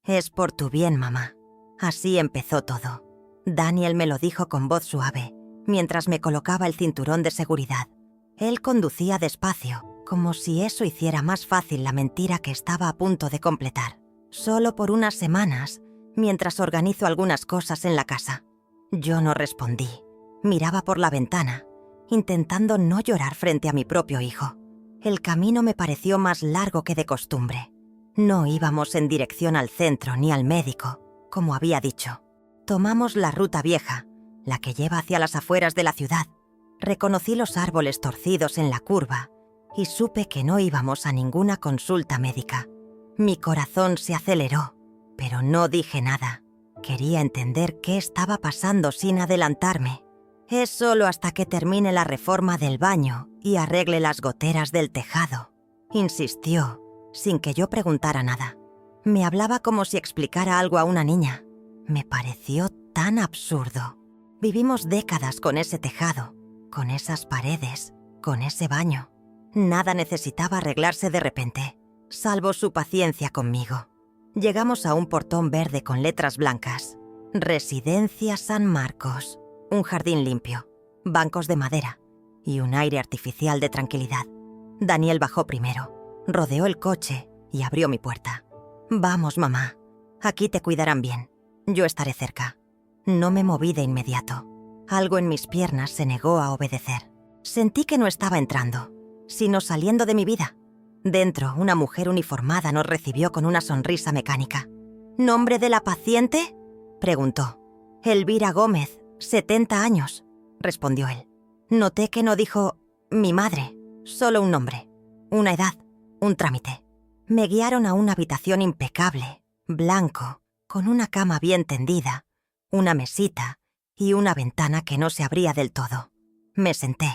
Es por tu bien, mamá. Así empezó todo. Daniel me lo dijo con voz suave, mientras me colocaba el cinturón de seguridad. Él conducía despacio, como si eso hiciera más fácil la mentira que estaba a punto de completar. Solo por unas semanas, mientras organizo algunas cosas en la casa. Yo no respondí. Miraba por la ventana, intentando no llorar frente a mi propio hijo. El camino me pareció más largo que de costumbre. No íbamos en dirección al centro ni al médico, como había dicho. Tomamos la ruta vieja, la que lleva hacia las afueras de la ciudad. Reconocí los árboles torcidos en la curva y supe que no íbamos a ninguna consulta médica. Mi corazón se aceleró, pero no dije nada. Quería entender qué estaba pasando sin adelantarme. Es solo hasta que termine la reforma del baño y arregle las goteras del tejado, insistió, sin que yo preguntara nada. Me hablaba como si explicara algo a una niña. Me pareció tan absurdo. Vivimos décadas con ese tejado, con esas paredes, con ese baño. Nada necesitaba arreglarse de repente, salvo su paciencia conmigo. Llegamos a un portón verde con letras blancas. Residencia San Marcos. Un jardín limpio, bancos de madera y un aire artificial de tranquilidad. Daniel bajó primero, rodeó el coche y abrió mi puerta. Vamos, mamá. Aquí te cuidarán bien. Yo estaré cerca. No me moví de inmediato. Algo en mis piernas se negó a obedecer. Sentí que no estaba entrando, sino saliendo de mi vida. Dentro, una mujer uniformada nos recibió con una sonrisa mecánica. ¿Nombre de la paciente?, preguntó. Elvira Gómez, 70 años, respondió él. Noté que no dijo mi madre, solo un nombre, una edad, un trámite. Me guiaron a una habitación impecable, blanco, con una cama bien tendida, una mesita y una ventana que no se abría del todo. Me senté.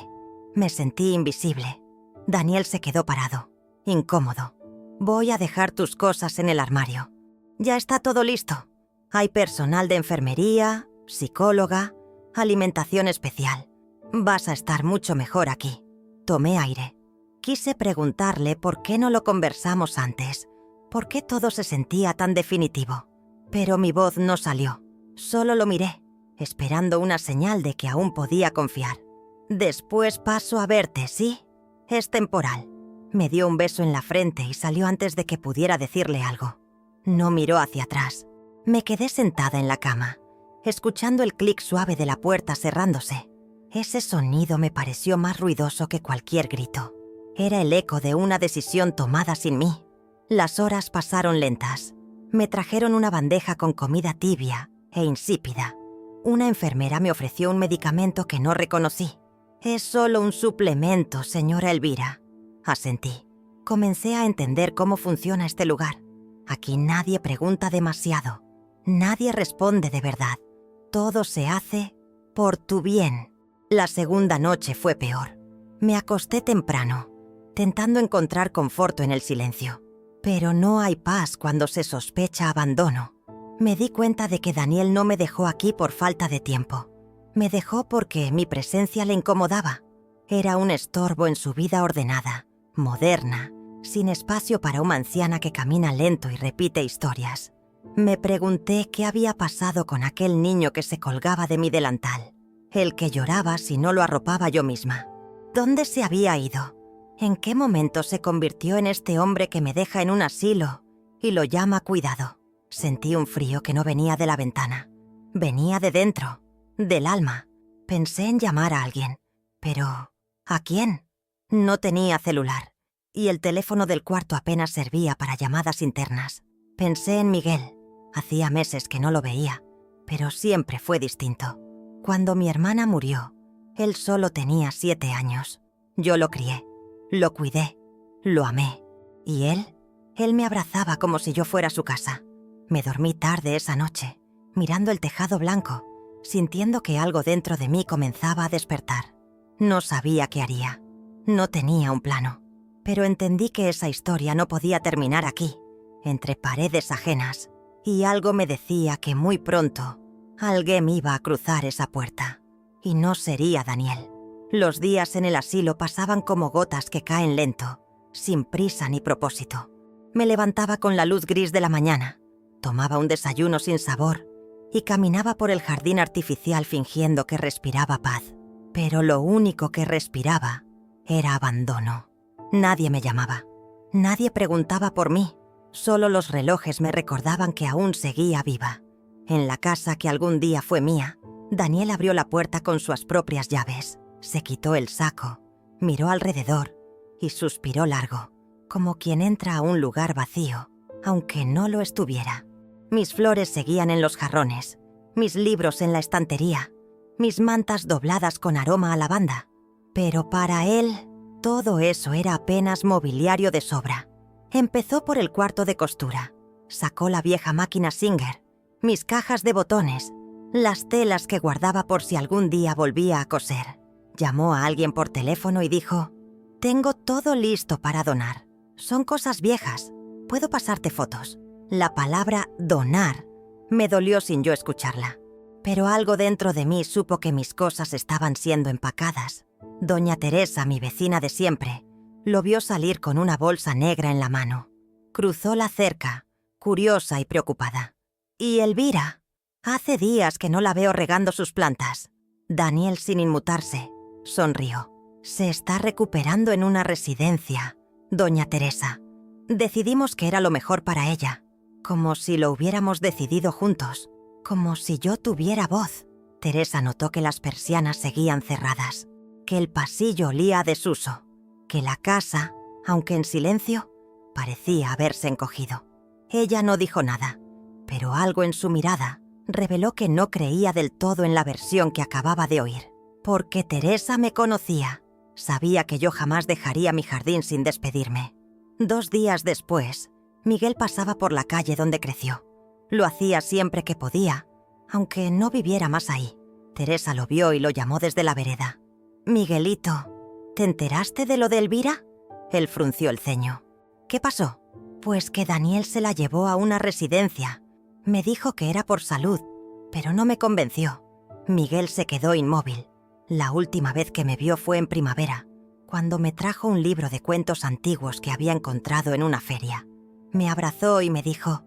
Me sentí invisible. Daniel se quedó parado, incómodo. Voy a dejar tus cosas en el armario. Ya está todo listo. Hay personal de enfermería, psicóloga, alimentación especial. Vas a estar mucho mejor aquí. Tomé aire. Quise preguntarle por qué no lo conversamos antes, por qué todo se sentía tan definitivo. Pero mi voz no salió. Solo lo miré, esperando una señal de que aún podía confiar. Después paso a verte, ¿sí? Es temporal. Me dio un beso en la frente y salió antes de que pudiera decirle algo. No miró hacia atrás. Me quedé sentada en la cama, escuchando el clic suave de la puerta cerrándose. Ese sonido me pareció más ruidoso que cualquier grito. Era el eco de una decisión tomada sin mí. Las horas pasaron lentas. Me trajeron una bandeja con comida tibia e insípida. Una enfermera me ofreció un medicamento que no reconocí. Es solo un suplemento, señora Elvira. Asentí. Comencé a entender cómo funciona este lugar. Aquí nadie pregunta demasiado. Nadie responde de verdad. Todo se hace por tu bien. La segunda noche fue peor. Me acosté temprano, tentando encontrar conforto en el silencio. Pero no hay paz cuando se sospecha abandono. Me di cuenta de que Daniel no me dejó aquí por falta de tiempo. Me dejó porque mi presencia le incomodaba. Era un estorbo en su vida ordenada, moderna, sin espacio para una anciana que camina lento y repite historias. Me pregunté qué había pasado con aquel niño que se colgaba de mi delantal, el que lloraba si no lo arropaba yo misma. ¿Dónde se había ido? ¿En qué momento se convirtió en este hombre que me deja en un asilo y lo llama cuidado? Sentí un frío que no venía de la ventana. Venía de dentro, del alma. Pensé en llamar a alguien, pero ¿a quién? No tenía celular, y el teléfono del cuarto apenas servía para llamadas internas. Pensé en Miguel. Hacía meses que no lo veía, pero siempre fue distinto. Cuando mi hermana murió, él solo tenía 7 años. Yo lo crié, lo cuidé, lo amé. ¿Y él? Él me abrazaba como si yo fuera su casa. Me dormí tarde esa noche, mirando el tejado blanco, sintiendo que algo dentro de mí comenzaba a despertar. No sabía qué haría. No tenía un plano. Pero entendí que esa historia no podía terminar aquí, entre paredes ajenas. Y algo me decía que muy pronto alguien iba a cruzar esa puerta. Y no sería Daniel. Los días en el asilo pasaban como gotas que caen lento, sin prisa ni propósito. Me levantaba con la luz gris de la mañana. tomaba un desayuno sin sabor y caminaba por el jardín artificial fingiendo que respiraba paz. Pero lo único que respiraba era abandono. Nadie me llamaba. Nadie preguntaba por mí. Solo los relojes me recordaban que aún seguía viva. En la casa que algún día fue mía, Daniel abrió la puerta con sus propias llaves. Se quitó el saco, miró alrededor y suspiró largo, como quien entra a un lugar vacío, aunque no lo estuviera. Mis flores seguían en los jarrones, mis libros en la estantería, mis mantas dobladas con aroma a lavanda. Pero para él, todo eso era apenas mobiliario de sobra. Empezó por el cuarto de costura. Sacó la vieja máquina Singer, mis cajas de botones, las telas que guardaba por si algún día volvía a coser. Llamó a alguien por teléfono y dijo: «Tengo todo listo para donar. Son cosas viejas. Puedo pasarte fotos». La palabra donar me dolió sin yo escucharla. Pero algo dentro de mí supo que mis cosas estaban siendo empacadas. Doña Teresa, mi vecina de siempre, lo vio salir con una bolsa negra en la mano. Cruzó la cerca, curiosa y preocupada. «¿Y Elvira? Hace días que no la veo regando sus plantas». Daniel, sin inmutarse, sonrió. «Se está recuperando en una residencia, doña Teresa. Decidimos que era lo mejor para ella, como si lo hubiéramos decidido juntos, como si yo tuviera voz». Teresa notó que las persianas seguían cerradas, que el pasillo olía a desuso, que la casa, aunque en silencio, parecía haberse encogido. Ella no dijo nada, pero algo en su mirada reveló que no creía del todo en la versión que acababa de oír. Porque Teresa me conocía. Sabía que yo jamás dejaría mi jardín sin despedirme. 2 días después, Miguel pasaba por la calle donde creció. Lo hacía siempre que podía, aunque no viviera más ahí. Teresa lo vio y lo llamó desde la vereda. «Miguelito, ¿te enteraste de lo de Elvira?». Él frunció el ceño. «¿Qué pasó?». «Pues que Daniel se la llevó a una residencia. Me dijo que era por salud, pero no me convenció». Miguel se quedó inmóvil. La última vez que me vio fue en primavera, cuando me trajo un libro de cuentos antiguos que había encontrado en una feria. Me abrazó y me dijo: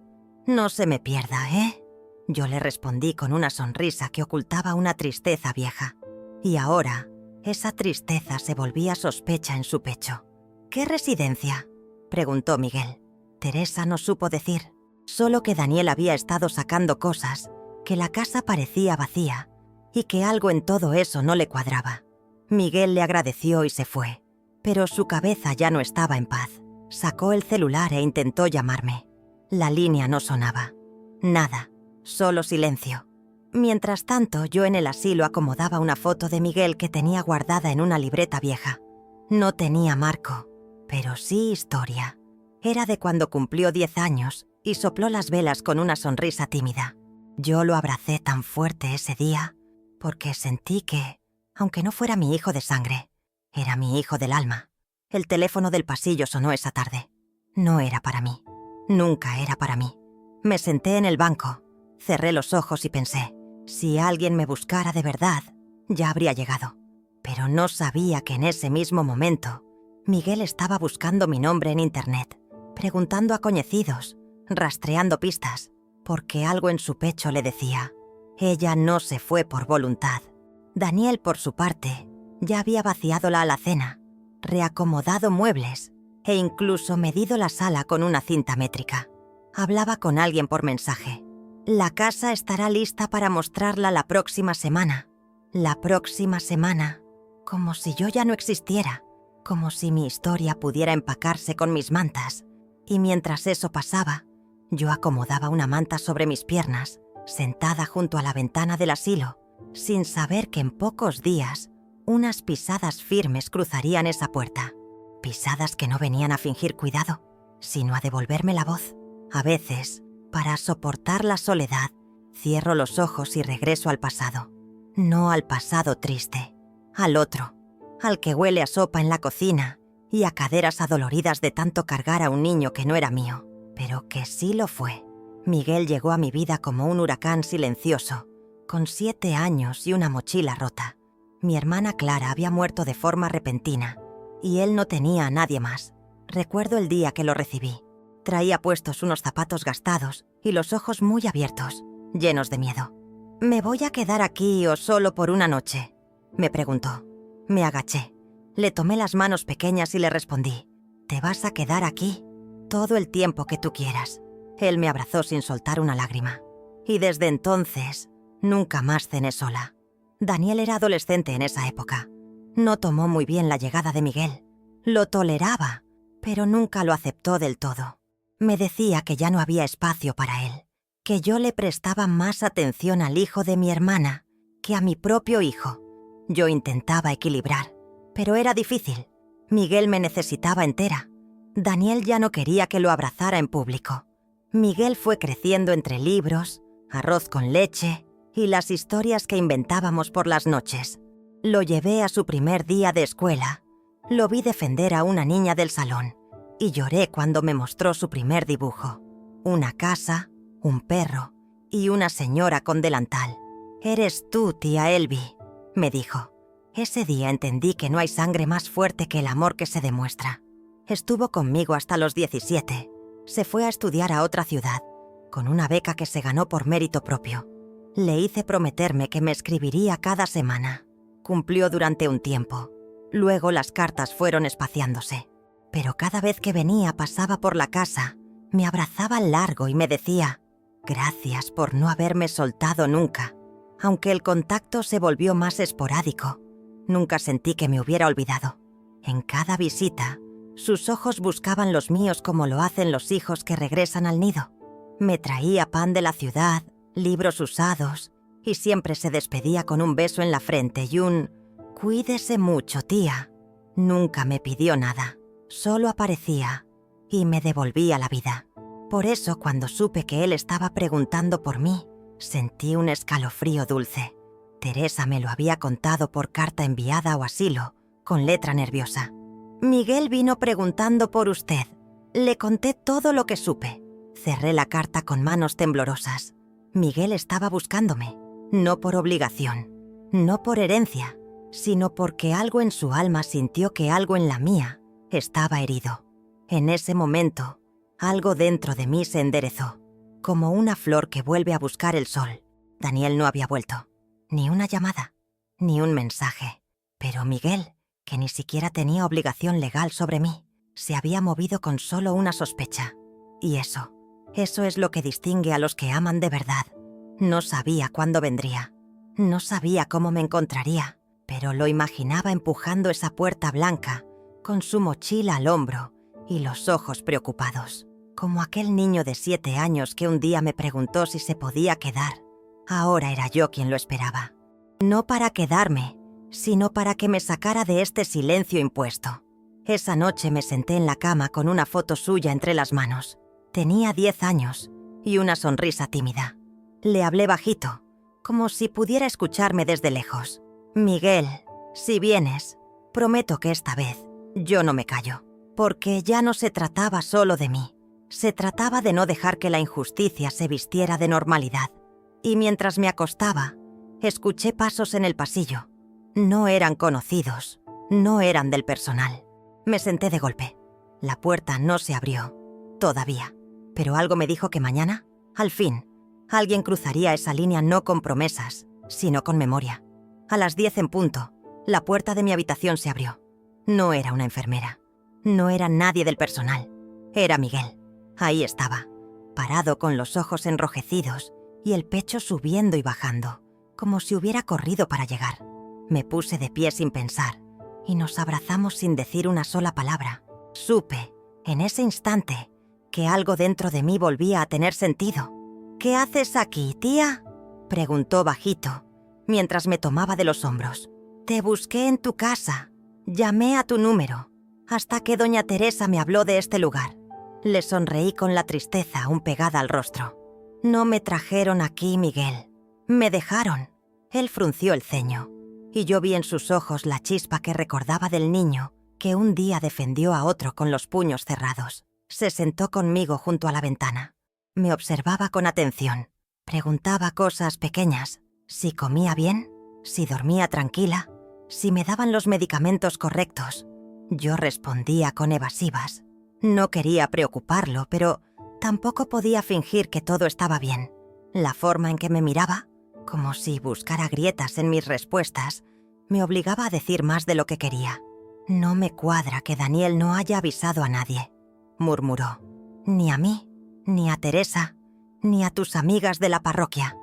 «No se me pierda, ¿eh?». Yo le respondí con una sonrisa que ocultaba una tristeza vieja. Y ahora, esa tristeza se volvía sospecha en su pecho. «¿Qué residencia?», preguntó Miguel. Teresa no supo decir, solo que Daniel había estado sacando cosas, que la casa parecía vacía y que algo en todo eso no le cuadraba. Miguel le agradeció y se fue, pero su cabeza ya no estaba en paz. Sacó el celular e intentó llamarme. La línea no sonaba. Nada, solo silencio. Mientras tanto, yo en el asilo acomodaba una foto de Miguel que tenía guardada en una libreta vieja. No tenía marco, pero sí historia. Era de cuando cumplió 10 años y sopló las velas con una sonrisa tímida. Yo lo abracé tan fuerte ese día porque sentí que, aunque no fuera mi hijo de sangre, era mi hijo del alma. El teléfono del pasillo sonó esa tarde. No era para mí. Nunca era para mí. Me senté en el banco, cerré los ojos y pensé: si alguien me buscara de verdad, ya habría llegado. Pero no sabía que en ese mismo momento, Miguel estaba buscando mi nombre en internet, preguntando a conocidos, rastreando pistas, porque algo en su pecho le decía: ella no se fue por voluntad. Daniel, por su parte, ya había vaciado la alacena, reacomodado muebles e incluso medido la sala con una cinta métrica. Hablaba con alguien por mensaje. «La casa estará lista para mostrarla la próxima semana». La próxima semana, como si yo ya no existiera, como si mi historia pudiera empacarse con mis mantas. Y mientras eso pasaba, yo acomodaba una manta sobre mis piernas, sentada junto a la ventana del asilo, sin saber que en pocos días unas pisadas firmes cruzarían esa puerta. Pisadas que no venían a fingir cuidado, sino a devolverme la voz. A veces, para soportar la soledad, cierro los ojos y regreso al pasado. No al pasado triste, al otro, al que huele a sopa en la cocina y a caderas adoloridas de tanto cargar a un niño que no era mío, pero que sí lo fue. Miguel llegó a mi vida como un huracán silencioso, con 7 años y una mochila rota. Mi hermana Clara había muerto de forma repentina y él no tenía a nadie más. Recuerdo el día que lo recibí. Traía puestos unos zapatos gastados y los ojos muy abiertos, llenos de miedo. «¿Me voy a quedar aquí o solo por una noche?», me preguntó. Me agaché. Le tomé las manos pequeñas y le respondí: «Te vas a quedar aquí todo el tiempo que tú quieras». Él me abrazó sin soltar una lágrima. Y desde entonces, nunca más cené sola. Daniel era adolescente en esa época. No tomó muy bien la llegada de Miguel. Lo toleraba, pero nunca lo aceptó del todo. Me decía que ya no había espacio para él, que yo le prestaba más atención al hijo de mi hermana que a mi propio hijo. Yo intentaba equilibrar, pero era difícil. Miguel me necesitaba entera. Daniel ya no quería que lo abrazara en público. Miguel fue creciendo entre libros, arroz con leche y las historias que inventábamos por las noches. Lo llevé a su primer día de escuela. Lo vi defender a una niña del salón y lloré cuando me mostró su primer dibujo. Una casa, un perro y una señora con delantal. «Eres tú, tía Elvi», me dijo. Ese día entendí que no hay sangre más fuerte que el amor que se demuestra. Estuvo conmigo hasta los 17. Se fue a estudiar a otra ciudad, con una beca que se ganó por mérito propio. Le hice prometerme que me escribiría cada semana. Cumplió durante un tiempo. Luego las cartas fueron espaciándose. Pero cada vez que venía pasaba por la casa, me abrazaba largo y me decía: «Gracias por no haberme soltado nunca». Aunque el contacto se volvió más esporádico, nunca sentí que me hubiera olvidado. En cada visita, sus ojos buscaban los míos como lo hacen los hijos que regresan al nido. Me traía pan de la ciudad, libros usados, y siempre se despedía con un beso en la frente y un «Cuídese mucho, tía». Nunca me pidió nada, solo aparecía y me devolvía la vida. Por eso, cuando supe que él estaba preguntando por mí, sentí un escalofrío dulce. Teresa me lo había contado por carta enviada o asilo, con letra nerviosa. «Miguel vino preguntando por usted. Le conté todo lo que supe». Cerré la carta con manos temblorosas. Miguel estaba buscándome, no por obligación, no por herencia, sino porque algo en su alma sintió que algo en la mía estaba herido. En ese momento, algo dentro de mí se enderezó, como una flor que vuelve a buscar el sol. Daniel no había vuelto. Ni una llamada, ni un mensaje. Pero Miguel, que ni siquiera tenía obligación legal sobre mí, se había movido con solo una sospecha. Y eso es lo que distingue a los que aman de verdad. No sabía cuándo vendría. No sabía cómo me encontraría, pero lo imaginaba empujando esa puerta blanca, con su mochila al hombro y los ojos preocupados. Como aquel niño de 7 años que un día me preguntó si se podía quedar. Ahora era yo quien lo esperaba. No para quedarme, sino para que me sacara de este silencio impuesto. Esa noche me senté en la cama con una foto suya entre las manos. Tenía 10 años y una sonrisa tímida. Le hablé bajito, como si pudiera escucharme desde lejos. «Miguel, si vienes, prometo que esta vez yo no me callo, porque ya no se trataba solo de mí. Se trataba de no dejar que la injusticia se vistiera de normalidad». Y mientras me acostaba, escuché pasos en el pasillo. No eran conocidos, no eran del personal. Me senté de golpe. La puerta no se abrió, todavía. Pero algo me dijo que mañana, al fin, alguien cruzaría esa línea no con promesas, sino con memoria. A las 10 en punto, la puerta de mi habitación se abrió. No era una enfermera. No era nadie del personal. Era Miguel. Ahí estaba, parado con los ojos enrojecidos y el pecho subiendo y bajando, como si hubiera corrido para llegar. Me puse de pie sin pensar y nos abrazamos sin decir una sola palabra. Supe, en ese instante, que algo dentro de mí volvía a tener sentido. «¿Qué haces aquí, tía?», preguntó bajito, mientras me tomaba de los hombros. «Te busqué en tu casa, llamé a tu número, hasta que doña Teresa me habló de este lugar». Le sonreí con la tristeza aún pegada al rostro. «No me trajeron aquí, Miguel. Me dejaron». Él frunció el ceño, y yo vi en sus ojos la chispa que recordaba del niño que un día defendió a otro con los puños cerrados. Se sentó conmigo junto a la ventana. Me observaba con atención. Preguntaba cosas pequeñas. Si comía bien, si dormía tranquila, si me daban los medicamentos correctos. Yo respondía con evasivas. No quería preocuparlo, pero Tampoco podía fingir que todo estaba bien. La forma en que me miraba, como si buscara grietas en mis respuestas, me obligaba a decir más de lo que quería. «No me cuadra que Daniel no haya avisado a nadie», murmuró. «Ni a mí, ni a Teresa, ni a tus amigas de la parroquia».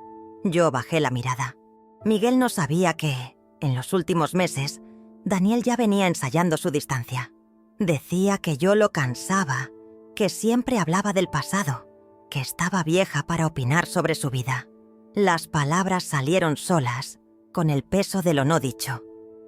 Yo bajé la mirada. Miguel no sabía que, en los últimos meses, Daniel ya venía ensayando su distancia. Decía que yo lo cansaba, que siempre hablaba del pasado, que estaba vieja para opinar sobre su vida. Las palabras salieron solas, con el peso de lo no dicho.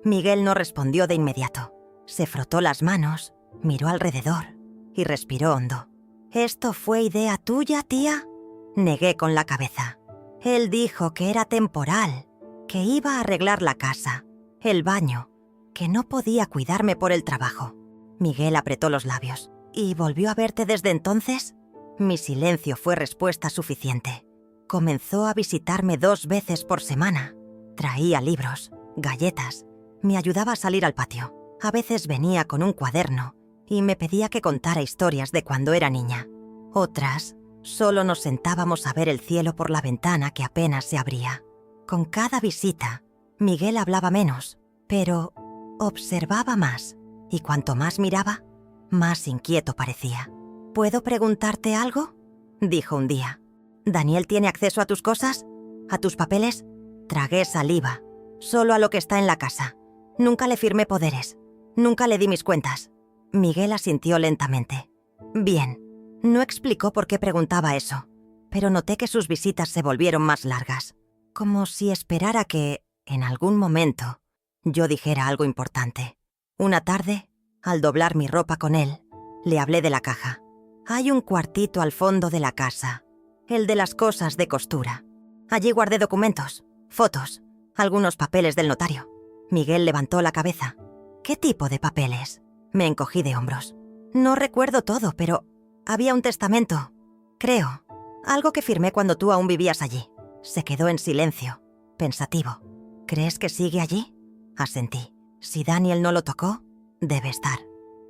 Miguel no respondió de inmediato. Se frotó las manos, miró alrededor y respiró hondo. «¿Esto fue idea tuya, tía?», negué con la cabeza. Él dijo que era temporal, que iba a arreglar la casa, el baño, que no podía cuidarme por el trabajo. Miguel apretó los labios. «¿Y volvió a verte desde entonces?». Mi silencio fue respuesta suficiente. Comenzó a visitarme 2 veces por semana. Traía libros, galletas, me ayudaba a salir al patio. A veces venía con un cuaderno y me pedía que contara historias de cuando era niña. Otras, solo nos sentábamos a ver el cielo por la ventana que apenas se abría. Con cada visita, Miguel hablaba menos, pero observaba más, y cuanto más miraba, más inquieto parecía. «¿Puedo preguntarte algo?», dijo un día. «¿Daniel tiene acceso a tus cosas? ¿A tus papeles?». Tragué saliva. «Solo a lo que está en la casa. Nunca le firmé poderes. Nunca le di mis cuentas». Miguel asintió lentamente. «Bien». No explicó por qué preguntaba eso, pero noté que sus visitas se volvieron más largas, como si esperara que, en algún momento, yo dijera algo importante. Una tarde, al doblar mi ropa con él, le hablé de la caja. «Hay un cuartito al fondo de la casa, el de las cosas de costura. Allí guardé documentos, fotos, algunos papeles del notario». Miguel levantó la cabeza. «¿Qué tipo de papeles?». Me encogí de hombros. «No recuerdo todo, pero había un testamento, creo. Algo que firmé cuando tú aún vivías allí». Se quedó en silencio, pensativo. «¿Crees que sigue allí?». Asentí. «Si Daniel no lo tocó, debe estar».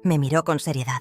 Me miró con seriedad.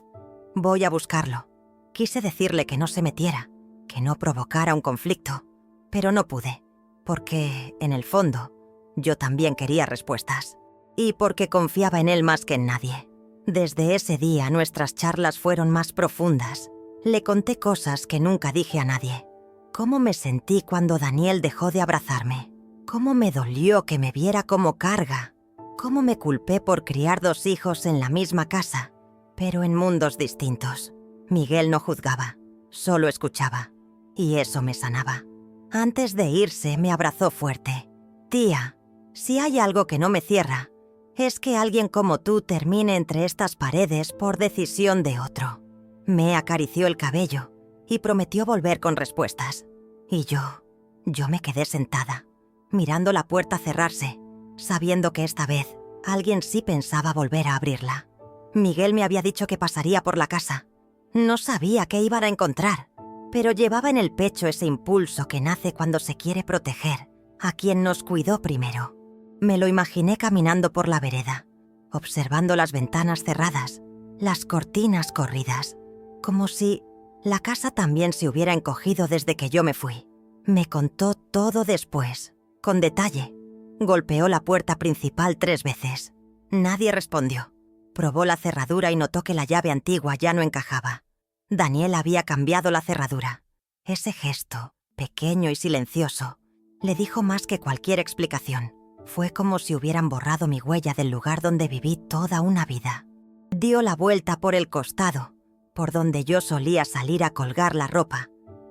«Voy a buscarlo». Quise decirle que no se metiera, que no provocara un conflicto, pero no pude, porque, en el fondo, yo también quería respuestas. Y porque confiaba en él más que en nadie. Desde ese día nuestras charlas fueron más profundas. Le conté cosas que nunca dije a nadie. Cómo me sentí cuando Daniel dejó de abrazarme. Cómo me dolió que me viera como carga. Cómo me culpé por criar 2 hijos en la misma casa, pero en mundos distintos. Miguel no juzgaba, solo escuchaba. Y eso me sanaba. Antes de irse me abrazó fuerte. «Tía, si hay algo que no me cierra, es que alguien como tú termine entre estas paredes por decisión de otro». Me acarició el cabello y prometió volver con respuestas. Y yo me quedé sentada, mirando la puerta cerrarse, sabiendo que esta vez alguien sí pensaba volver a abrirla. Miguel me había dicho que pasaría por la casa. No sabía qué iban a encontrar, pero llevaba en el pecho ese impulso que nace cuando se quiere proteger a quien nos cuidó primero. Me lo imaginé caminando por la vereda, observando las ventanas cerradas, las cortinas corridas, como si la casa también se hubiera encogido desde que yo me fui. Me contó todo después, con detalle. Golpeó la puerta principal 3 veces. Nadie respondió. Probó la cerradura y notó que la llave antigua ya no encajaba. Daniel había cambiado la cerradura. Ese gesto, pequeño y silencioso, le dijo más que cualquier explicación. Fue como si hubieran borrado mi huella del lugar donde viví toda una vida. Dio la vuelta por el costado, por donde yo solía salir a colgar la ropa.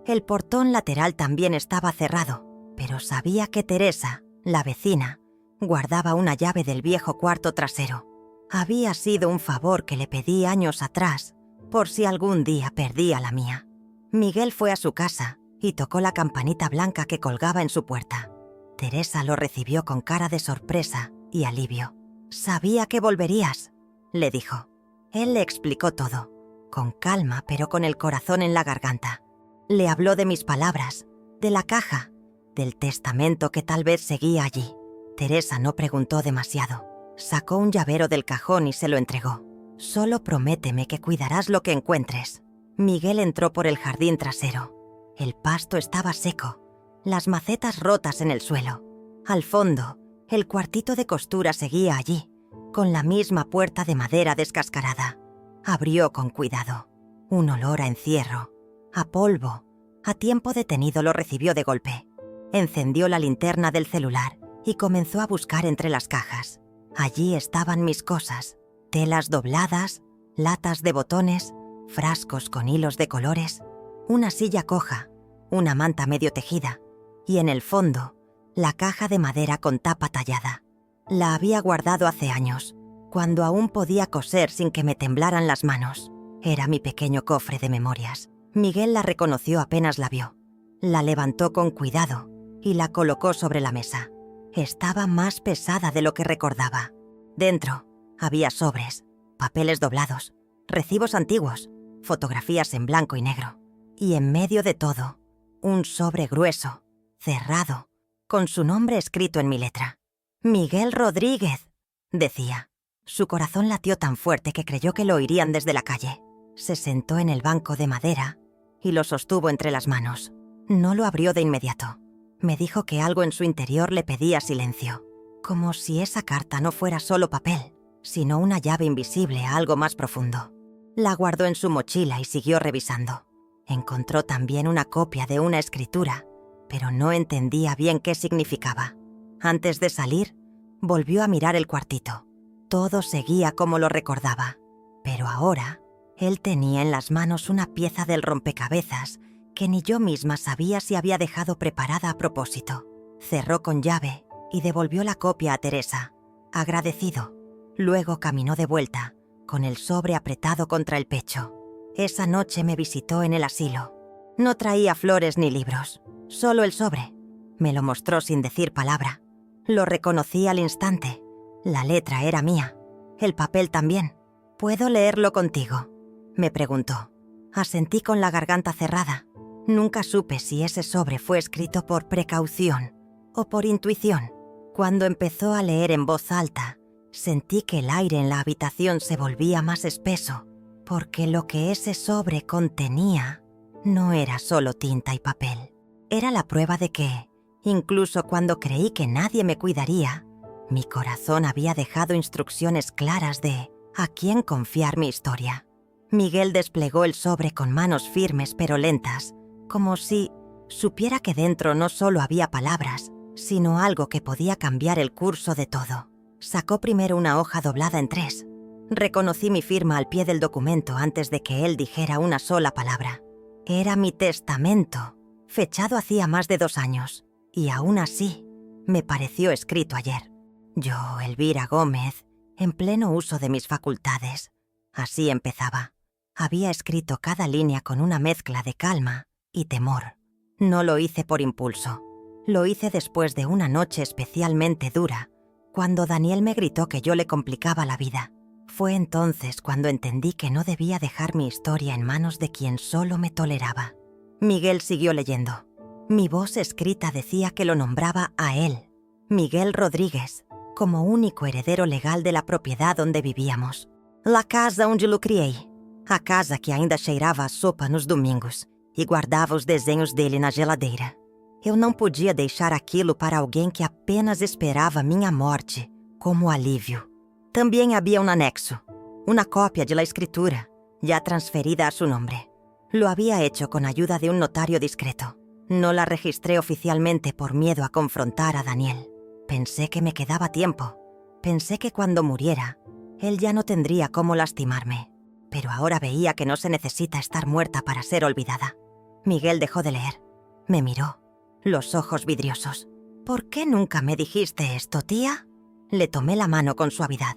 El portón lateral también estaba cerrado, pero sabía que Teresa, la vecina, guardaba una llave del viejo cuarto trasero. Había sido un favor que le pedí años atrás, por si algún día perdía la mía. Miguel fue a su casa y tocó la campanita blanca que colgaba en su puerta. Teresa lo recibió con cara de sorpresa y alivio. «Sabía que volverías», le dijo. Él le explicó todo, con calma pero con el corazón en la garganta. Le habló de mis palabras, de la caja, del testamento que tal vez seguía allí. Teresa no preguntó demasiado. Sacó un llavero del cajón y se lo entregó. «Solo prométeme que cuidarás lo que encuentres». Miguel entró por el jardín trasero. El pasto estaba seco, las macetas rotas en el suelo. Al fondo, el cuartito de costura seguía allí, con la misma puerta de madera descascarada. Abrió con cuidado. Un olor a encierro, a polvo, a tiempo detenido lo recibió de golpe. Encendió la linterna del celular y comenzó a buscar entre las cajas. Allí estaban mis cosas: telas dobladas, latas de botones, frascos con hilos de colores, una silla coja, una manta medio tejida y en el fondo, la caja de madera con tapa tallada. La había guardado hace años, cuando aún podía coser sin que me temblaran las manos. Era mi pequeño cofre de memorias. Miguel la reconoció apenas la vio. La levantó con cuidado y la colocó sobre la mesa. Estaba más pesada de lo que recordaba. Dentro había sobres, papeles doblados, recibos antiguos, fotografías en blanco y negro. Y en medio de todo, un sobre grueso, cerrado, con su nombre escrito en mi letra. «Miguel Rodríguez», decía. Su corazón latió tan fuerte que creyó que lo oirían desde la calle. Se sentó en el banco de madera y lo sostuvo entre las manos. No lo abrió de inmediato. Me dijo que algo en su interior le pedía silencio, como si esa carta no fuera solo papel, sino una llave invisible a algo más profundo. La guardó en su mochila y siguió revisando. Encontró también una copia de una escritura, pero no entendía bien qué significaba. Antes de salir, volvió a mirar el cuartito. Todo seguía como lo recordaba, pero ahora él tenía en las manos una pieza del rompecabezas que ni yo misma sabía si había dejado preparada a propósito. Cerró con llave y devolvió la copia a Teresa, agradecido. Luego caminó de vuelta, con el sobre apretado contra el pecho. Esa noche me visitó en el asilo. No traía flores ni libros, solo el sobre. Me lo mostró sin decir palabra. Lo reconocí al instante. La letra era mía, el papel también. «¿Puedo leerlo contigo?», me preguntó. Asentí con la garganta cerrada. Nunca supe si ese sobre fue escrito por precaución o por intuición. Cuando empezó a leer en voz alta, sentí que el aire en la habitación se volvía más espeso, porque lo que ese sobre contenía no era solo tinta y papel. Era la prueba de que, incluso cuando creí que nadie me cuidaría, mi corazón había dejado instrucciones claras de a quién confiar mi historia. Miguel desplegó el sobre con manos firmes pero lentas, como si supiera que dentro no solo había palabras, sino algo que podía cambiar el curso de todo. Sacó primero una hoja doblada en 3. Reconocí mi firma al pie del documento antes de que él dijera una sola palabra. Era mi testamento, fechado hacía más de 2 años, y aún así me pareció escrito ayer. Yo, Elvira Gómez, en pleno uso de mis facultades. Así empezaba. Había escrito cada línea con una mezcla de calma y temor. No lo hice por impulso. Lo hice después de una noche especialmente dura, cuando Daniel me gritó que yo le complicaba la vida. Fue entonces cuando entendí que no debía dejar mi historia en manos de quien solo me toleraba. Miguel siguió leyendo. Mi voz escrita decía que lo nombraba a él, Miguel Rodríguez, como único heredero legal de la propiedad donde vivíamos. La casa onde lo criei. A casa que ainda cheirava a sopa nos domingos e guardava os desenhos dele na geladeira. Eu não podia deixar aquilo para alguém que apenas esperava minha morte como alívio. También había un anexo, una copia de la escritura, ya transferida a su nombre. Lo había hecho con ayuda de un notario discreto. No la registré oficialmente por miedo a confrontar a Daniel. Pensé que me quedaba tiempo. Pensé que cuando muriera, él ya no tendría cómo lastimarme. Pero ahora veía que no se necesita estar muerta para ser olvidada. Miguel dejó de leer. Me miró, los ojos vidriosos. «¿Por qué nunca me dijiste esto, tía?». Le tomé la mano con suavidad.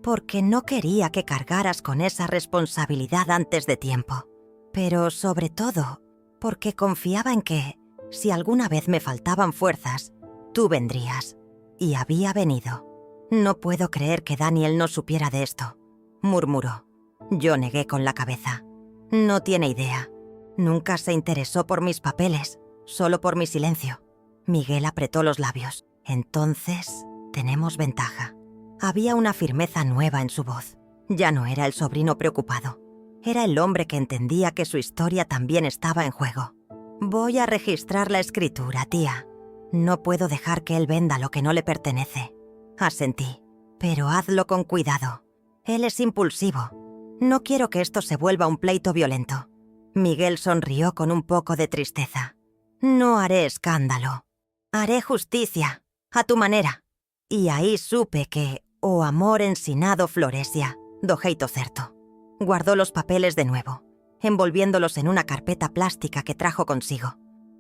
«Porque no quería que cargaras con esa responsabilidad antes de tiempo. Pero sobre todo, porque confiaba en que, si alguna vez me faltaban fuerzas, tú vendrías». Y había venido. «No puedo creer que Daniel no supiera de esto», murmuró. Yo negué con la cabeza. «No tiene idea. Nunca se interesó por mis papeles, solo por mi silencio». Miguel apretó los labios. «Entonces, tenemos ventaja». Había una firmeza nueva en su voz. Ya no era el sobrino preocupado. Era el hombre que entendía que su historia también estaba en juego. Voy a registrar la escritura, tía. No puedo dejar que él venda lo que no le pertenece. Asentí. Pero hazlo con cuidado. Él es impulsivo. No quiero que esto se vuelva un pleito violento. Miguel sonrió con un poco de tristeza. No haré escándalo. Haré justicia, a tu manera. Y ahí supe que, o amor ensinado floresia, do jeito certo. Guardó los papeles de nuevo, envolviéndolos en una carpeta plástica que trajo consigo.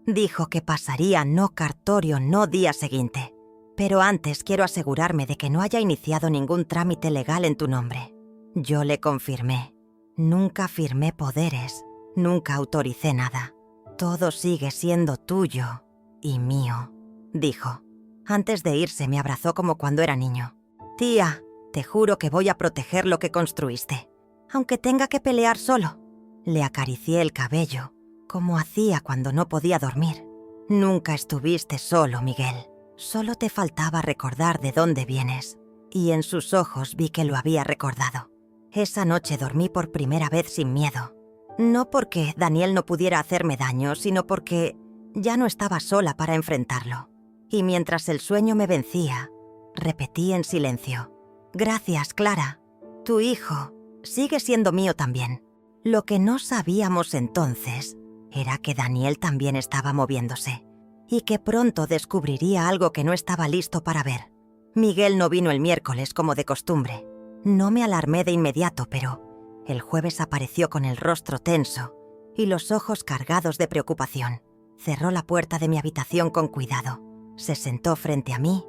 Dijo que pasaría no cartorio no día seguinte. Pero antes quiero asegurarme de que no haya iniciado ningún trámite legal en tu nombre. Yo le confirmé. Nunca firmé poderes, nunca autoricé nada. Todo sigue siendo tuyo y mío, dijo. Antes de irse me abrazó como cuando era niño. Tía, te juro que voy a proteger lo que construiste, aunque tenga que pelear solo. Le acaricié el cabello, como hacía cuando no podía dormir. Nunca estuviste solo, Miguel. Solo te faltaba recordar de dónde vienes. Y en sus ojos vi que lo había recordado. Esa noche dormí por primera vez sin miedo. No porque Daniel no pudiera hacerme daño, sino porque ya no estaba sola para enfrentarlo. Y mientras el sueño me vencía, repetí en silencio. Gracias, Clara. Tu hijo sigue siendo mío también. Lo que no sabíamos entonces era que Daniel también estaba moviéndose y que pronto descubriría algo que no estaba listo para ver. Miguel no vino el miércoles como de costumbre. No me alarmé de inmediato, pero el jueves apareció con el rostro tenso y los ojos cargados de preocupación. Cerró la puerta de mi habitación con cuidado. Se sentó frente a mí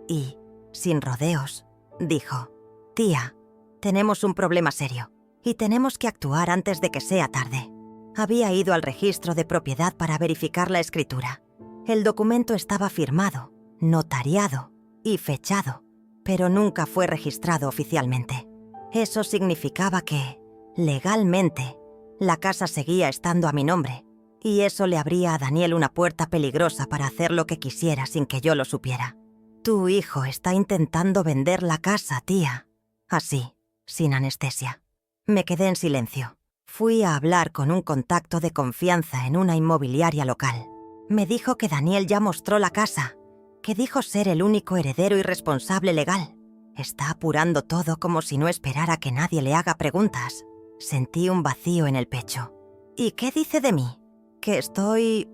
y, sin rodeos, dijo: Tía, tenemos un problema serio y tenemos que actuar antes de que sea tarde. Había ido al registro de propiedad para verificar la escritura. El documento estaba firmado, notariado y fechado, pero nunca fue registrado oficialmente. Eso significaba que, legalmente, la casa seguía estando a mi nombre, y eso le abría a Daniel una puerta peligrosa para hacer lo que quisiera sin que yo lo supiera. Tu hijo está intentando vender la casa, tía. Así, sin anestesia. Me quedé en silencio. Fui a hablar con un contacto de confianza en una inmobiliaria local. Me dijo que Daniel ya mostró la casa, que dijo ser el único heredero y responsable legal. Está apurando todo como si no esperara que nadie le haga preguntas. Sentí un vacío en el pecho. ¿Y qué dice de mí? ¿Que estoy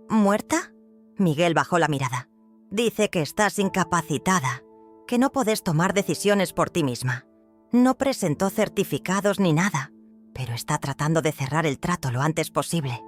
muerta? Miguel bajó la mirada. Dice que estás incapacitada, que no podés tomar decisiones por ti misma. No presentó certificados ni nada, pero está tratando de cerrar el trato lo antes posible.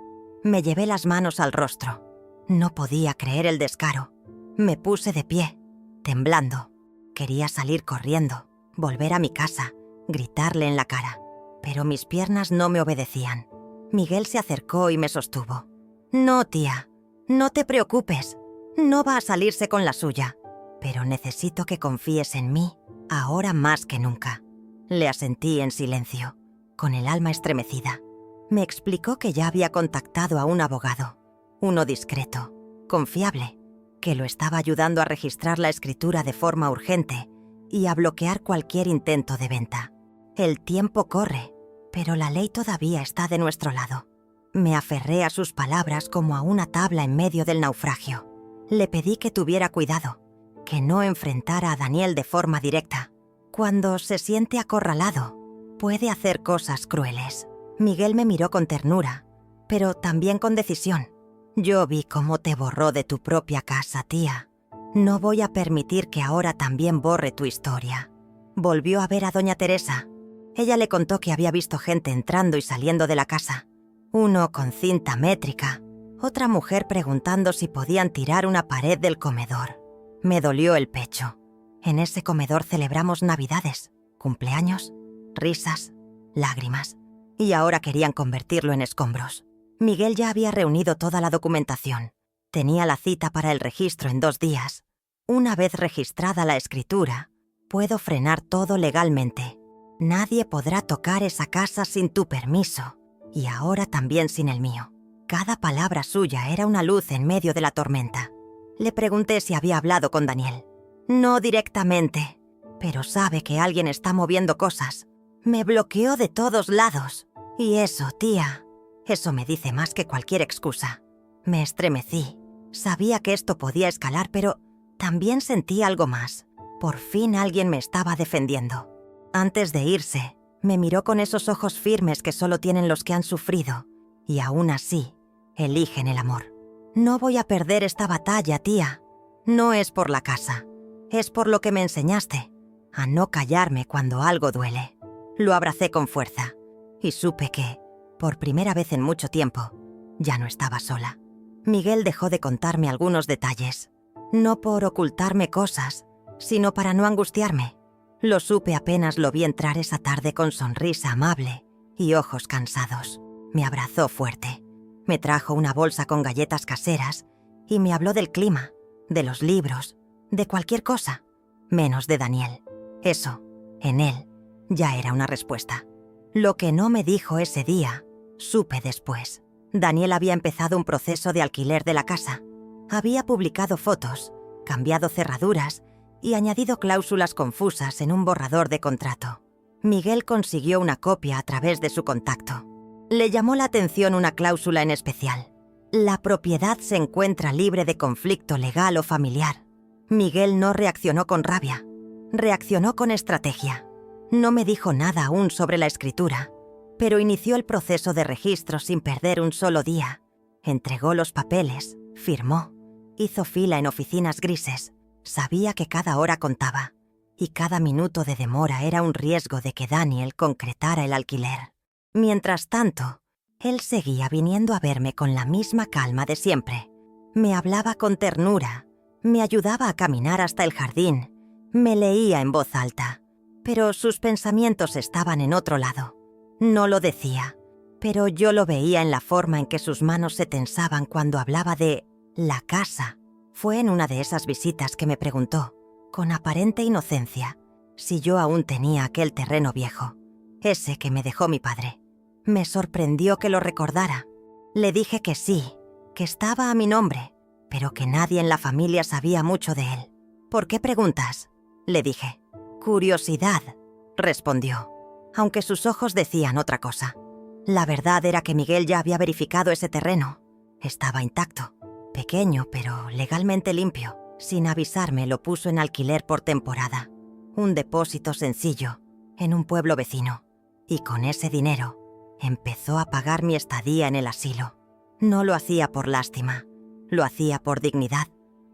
Me llevé las manos al rostro. No podía creer el descaro. Me puse de pie, temblando. Quería salir corriendo, volver a mi casa, gritarle en la cara, pero mis piernas no me obedecían. Miguel se acercó y me sostuvo. No, tía, no te preocupes. No va a salirse con la suya, pero necesito que confíes en mí, ahora más que nunca. Le asentí en silencio, con el alma estremecida. Me explicó que ya había contactado a un abogado, uno discreto, confiable, que lo estaba ayudando a registrar la escritura de forma urgente y a bloquear cualquier intento de venta. El tiempo corre, pero la ley todavía está de nuestro lado. Me aferré a sus palabras como a una tabla en medio del naufragio. Le pedí que tuviera cuidado, que no enfrentara a Daniel de forma directa. Cuando se siente acorralado, puede hacer cosas crueles. Miguel me miró con ternura, pero también con decisión. Yo vi cómo te borró de tu propia casa, tía. No voy a permitir que ahora también borre tu historia. Volvió a ver a doña Teresa. Ella le contó que había visto gente entrando y saliendo de la casa. Uno con cinta métrica, otra mujer preguntando si podían tirar una pared del comedor. Me dolió el pecho. En ese comedor celebramos Navidades, cumpleaños, risas, lágrimas. Y ahora querían convertirlo en escombros. Miguel ya había reunido toda la documentación. Tenía la cita para el registro en 2 días. Una vez registrada la escritura, puedo frenar todo legalmente. Nadie podrá tocar esa casa sin tu permiso, y ahora también sin el mío. Cada palabra suya era una luz en medio de la tormenta. Le pregunté si había hablado con Daniel. No directamente, pero sabe que alguien está moviendo cosas. Me bloqueó de todos lados. Y eso, tía, eso me dice más que cualquier excusa. Me estremecí. Sabía que esto podía escalar, pero también sentí algo más. Por fin alguien me estaba defendiendo. Antes de irse, me miró con esos ojos firmes que solo tienen los que han sufrido, y aún así, eligen el amor. No voy a perder esta batalla, tía. No es por la casa, es por lo que me enseñaste, a no callarme cuando algo duele. Lo abracé con fuerza, y supe que, por primera vez en mucho tiempo, ya no estaba sola. Miguel dejó de contarme algunos detalles, no por ocultarme cosas, sino para no angustiarme. Lo supe apenas lo vi entrar esa tarde con sonrisa amable y ojos cansados. Me abrazó fuerte, me trajo una bolsa con galletas caseras y me habló del clima, de los libros, de cualquier cosa, menos de Daniel. Eso, en él, ya era una respuesta. Lo que no me dijo ese día, supe después. Daniel había empezado un proceso de alquiler de la casa. Había publicado fotos, cambiado cerraduras y añadido cláusulas confusas en un borrador de contrato. Miguel consiguió una copia a través de su contacto. Le llamó la atención una cláusula en especial. La propiedad se encuentra libre de conflicto legal o familiar. Miguel no reaccionó con rabia, reaccionó con estrategia. No me dijo nada aún sobre la escritura, pero inició el proceso de registro sin perder un solo día. Entregó los papeles, firmó, hizo fila en oficinas grises. Sabía que cada hora contaba, y cada minuto de demora era un riesgo de que Daniel concretara el alquiler. Mientras tanto, él seguía viniendo a verme con la misma calma de siempre. Me hablaba con ternura, me ayudaba a caminar hasta el jardín, me leía en voz alta, pero sus pensamientos estaban en otro lado. No lo decía, pero yo lo veía en la forma en que sus manos se tensaban cuando hablaba de la casa. Fue en una de esas visitas que me preguntó, con aparente inocencia, si yo aún tenía aquel terreno viejo, ese que me dejó mi padre. Me sorprendió que lo recordara. Le dije que sí, que estaba a mi nombre, pero que nadie en la familia sabía mucho de él. ¿Por qué preguntas?, le dije. Curiosidad, respondió, aunque sus ojos decían otra cosa. La verdad era que Miguel ya había verificado ese terreno. Estaba intacto, pequeño pero legalmente limpio. Sin avisarme lo puso en alquiler por temporada. Un depósito sencillo, en un pueblo vecino. Y con ese dinero, empezó a pagar mi estadía en el asilo. No lo hacía por lástima, lo hacía por dignidad,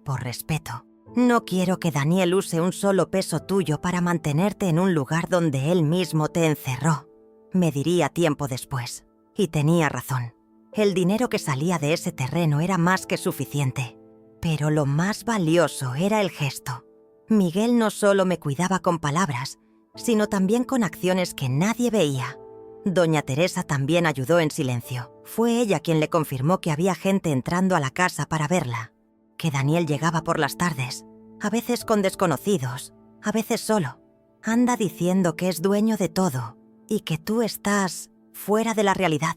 por respeto. No quiero que Daniel use un solo peso tuyo para mantenerte en un lugar donde él mismo te encerró, me diría tiempo después. Y tenía razón. El dinero que salía de ese terreno era más que suficiente. Pero lo más valioso era el gesto. Miguel no solo me cuidaba con palabras, sino también con acciones que nadie veía. Doña Teresa también ayudó en silencio. Fue ella quien le confirmó que había gente entrando a la casa para verla, que Daniel llegaba por las tardes, a veces con desconocidos, a veces solo. Anda diciendo que es dueño de todo y que tú estás fuera de la realidad.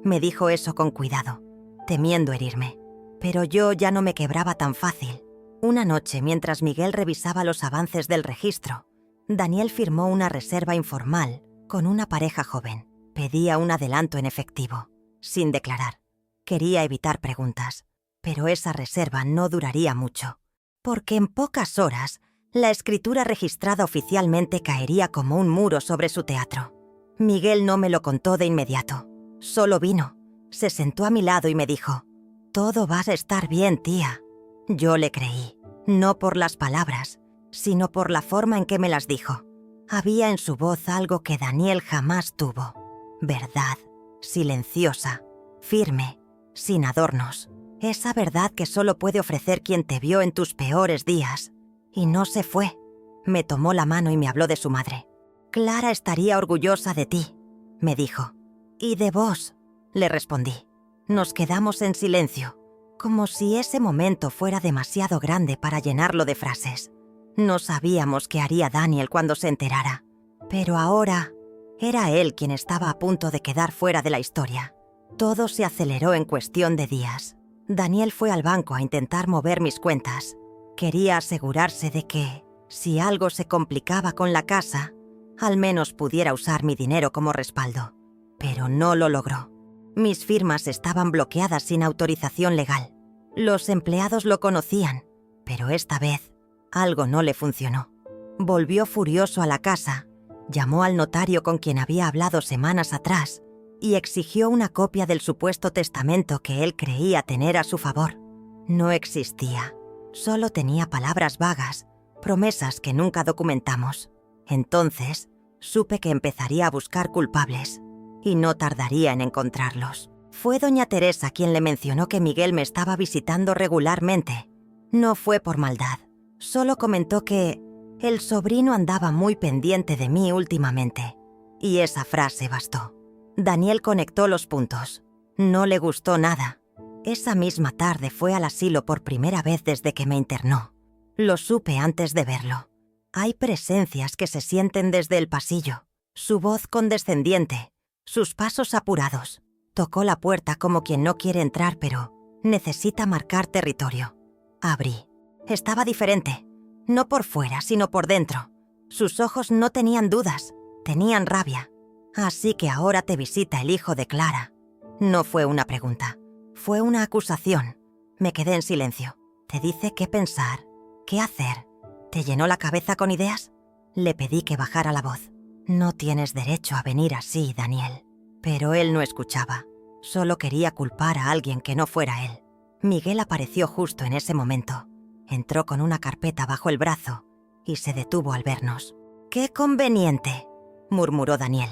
Me dijo eso con cuidado, temiendo herirme. Pero yo ya no me quebraba tan fácil. Una noche, mientras Miguel revisaba los avances del registro, Daniel firmó una reserva informal con una pareja joven. Pedía un adelanto en efectivo, sin declarar. Quería evitar preguntas, pero esa reserva no duraría mucho, porque en pocas horas la escritura registrada oficialmente caería como un muro sobre su teatro. Miguel no me lo contó de inmediato. Solo vino, se sentó a mi lado y me dijo: «Todo va a estar bien, tía». Yo le creí, no por las palabras, sino por la forma en que me las dijo. Había en su voz algo que Daniel jamás tuvo. Verdad, silenciosa, firme, sin adornos. Esa verdad que solo puede ofrecer quien te vio en tus peores días. Y no se fue. Me tomó la mano y me habló de su madre. «Clara estaría orgullosa de ti», me dijo. «Y de vos», le respondí. Nos quedamos en silencio, como si ese momento fuera demasiado grande para llenarlo de frases. No sabíamos qué haría Daniel cuando se enterara, pero ahora era él quien estaba a punto de quedar fuera de la historia. Todo se aceleró en cuestión de días. Daniel fue al banco a intentar mover mis cuentas. Quería asegurarse de que, si algo se complicaba con la casa, al menos pudiera usar mi dinero como respaldo. pero no lo logró. Mis firmas estaban bloqueadas sin autorización legal. Los empleados lo conocían, pero esta vez algo no le funcionó. Volvió furioso a la casa, llamó al notario con quien había hablado semanas atrás y exigió una copia del supuesto testamento que él creía tener a su favor. No existía, solo tenía palabras vagas, promesas que nunca documentamos. Entonces, supe que empezaría a buscar culpables y no tardaría en encontrarlos. Fue doña Teresa quien le mencionó que Miguel me estaba visitando regularmente. No fue por maldad, solo comentó que el sobrino andaba muy pendiente de mí últimamente. Y esa frase bastó. Daniel conectó los puntos. No le gustó nada. Esa misma tarde fue al asilo por primera vez desde que me internó. Lo supe antes de verlo. Hay presencias que se sienten desde el pasillo. Su voz condescendiente, sus pasos apurados. Tocó la puerta como quien no quiere entrar, pero necesita marcar territorio. Abrí. Estaba diferente. No por fuera, sino por dentro. Sus ojos no tenían dudas, tenían rabia. Así que ahora te visita el hijo de Clara. No fue una pregunta, fue una acusación. Me quedé en silencio. ¿Te dice qué pensar? ¿Qué hacer? ¿Te llenó la cabeza con ideas? Le pedí que bajara la voz. No tienes derecho a venir así, Daniel. Pero él no escuchaba. Solo quería culpar a alguien que no fuera él. Miguel apareció justo en ese momento. Entró con una carpeta bajo el brazo y se detuvo al vernos. «¡Qué conveniente!», murmuró Daniel.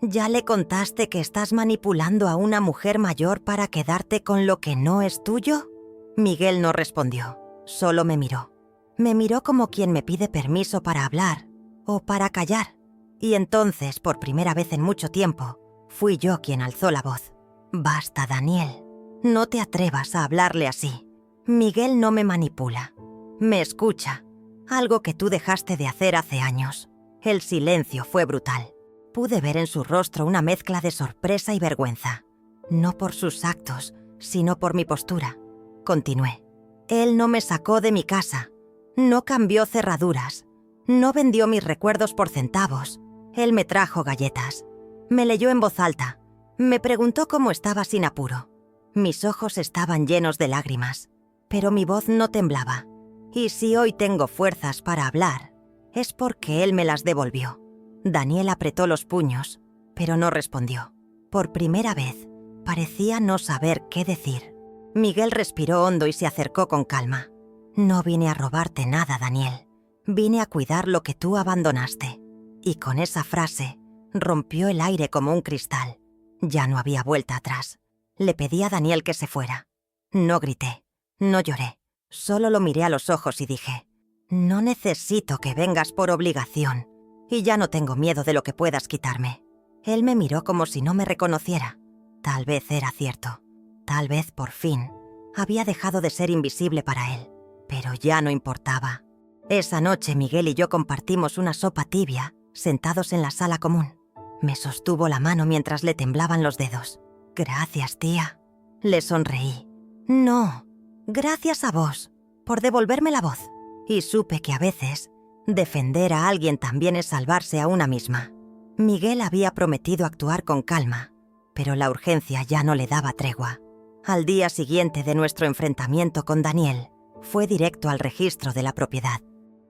«¿Ya le contaste que estás manipulando a una mujer mayor para quedarte con lo que no es tuyo?». Miguel no respondió, solo me miró. Me miró como quien me pide permiso para hablar o para callar. Y entonces, por primera vez en mucho tiempo, fui yo quien alzó la voz. «Basta, Daniel. No te atrevas a hablarle así. Miguel no me manipula. Me escucha. Algo que tú dejaste de hacer hace años». El silencio fue brutal. Pude ver en su rostro una mezcla de sorpresa y vergüenza. No por sus actos, sino por mi postura. Continué. Él no me sacó de mi casa. No cambió cerraduras. No vendió mis recuerdos por centavos. Él me trajo galletas. Me leyó en voz alta. Me preguntó cómo estaba sin apuro. Mis ojos estaban llenos de lágrimas, pero mi voz no temblaba. Y si hoy tengo fuerzas para hablar, es porque él me las devolvió. Daniel apretó los puños, pero no respondió. Por primera vez, parecía no saber qué decir. Miguel respiró hondo y se acercó con calma. «No vine a robarte nada, Daniel. Vine a cuidar lo que tú abandonaste». Y con esa frase, rompió el aire como un cristal. Ya no había vuelta atrás. Le pedí a Daniel que se fuera. No grité, no lloré. Solo lo miré a los ojos y dije: «No necesito que vengas por obligación. Y ya no tengo miedo de lo que puedas quitarme». Él me miró como si no me reconociera. Tal vez era cierto. Tal vez, por fin, había dejado de ser invisible para él. Pero ya no importaba. Esa noche Miguel y yo compartimos una sopa tibia, sentados en la sala común. Me sostuvo la mano mientras le temblaban los dedos. «Gracias, tía». Le sonreí. «No, gracias a vos, por devolverme la voz». Y supe que a veces, defender a alguien también es salvarse a una misma. Miguel había prometido actuar con calma, pero la urgencia ya no le daba tregua. Al día siguiente de nuestro enfrentamiento con Daniel, fue directo al registro de la propiedad.